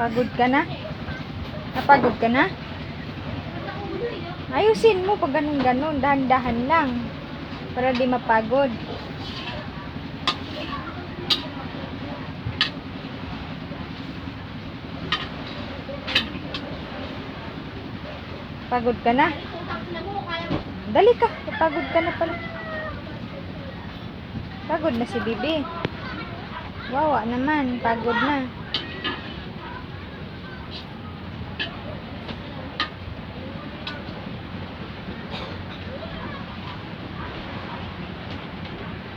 Pagod ka na? Napagod ka na? Ayusin mo pag ganun-ganun. Dahan-dahan lang. Para di mapagod. Pagod ka na? Dali ka. Pagod ka na pala. Pagod na si Bibi. Wawa naman. Pagod na.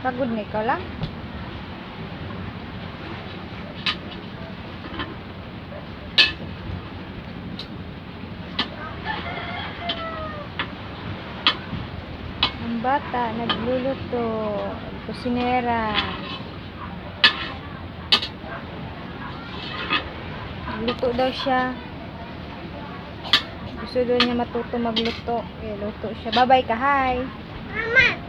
Pagod na ikaw lang. Ang bata nagluluto. Kusinera. Nagluto daw siya. Gusto daw niya matuto magluto. Luto siya. Bye-bye ka. Hi. Mama.